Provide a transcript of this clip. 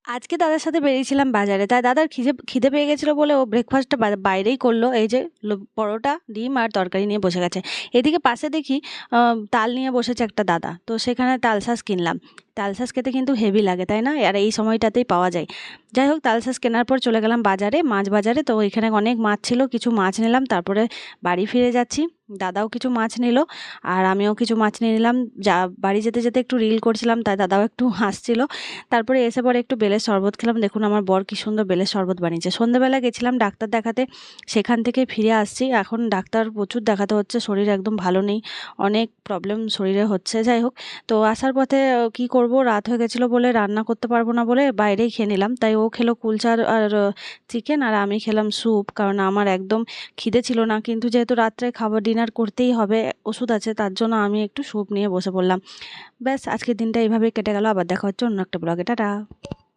আজকে দাদার সাথে বেরিয়েছিলাম বাজারে, তাই দাদার খিদে খিদে পেয়ে গেছিলো বলে ও ব্রেকফাস্টটা বাইরেই করলো। এই যে পরোটা ডিম আর তরকারি নিয়ে বসে গেছে। এদিকে পাশে দেখি তাল নিয়ে বসেছে একটা দাদা, তো সেখানে তালশাঁস কিনলাম। তালশাঁস খেতে কিন্তু হেভি লাগে, তাই না? আর এই সময়টাতেই পাওয়া যায়। যাই হোক, তালশাঁস কেনার পর চলে গেলাম বাজারে, মাছ বাজারে। তো ওইখানে অনেক মাছ ছিল, কিছু মাছ নিলাম, তারপরে বাড়ি ফিরে যাচ্ছি। দাদাও কিছু মাছ নিল আর আমিও কিছু মাছ নিয়ে নিলাম। যা বাড়ি যেতে যেতে একটু রিল করছিলাম, তাই দাদাও একটু হাসছিল। তারপরে এসে পরে একটু বেলের শরবত খেলাম। দেখুন আমার বর কি সুন্দর বেলের শরবত বানিয়েছে। সন্ধ্যেবেলা গেছিলাম ডাক্তার দেখাতে, সেখান থেকে ফিরে আসছি। এখন ডাক্তার প্রচুর দেখাতে হচ্ছে, শরীর একদম ভালো নেই, অনেক প্রবলেম শরীরে হচ্ছে। যাই হোক, তো আসার পথে কি করব, রাত হয়ে গেছিলো বলে রান্না করতে পারবো না বলে বাইরেই খেয়ে নিলাম। তাই ও খেলো কুলচা আর চিকেন, আর আমি খেলাম স্যুপ, কারণ আমার একদম খিদে ছিল না। কিন্তু যেহেতু রাত্রে খাবার ডিনার করতেই হবে, ওষুধ আছে, তার জন্য আমি একটু স্যুপ নিয়ে বসে পড়লাম। ব্যাস, আজকের দিনটা এইভাবেই কেটে গেল। আবার দেখা হচ্ছে অন্য একটা ব্লগে। টাটা।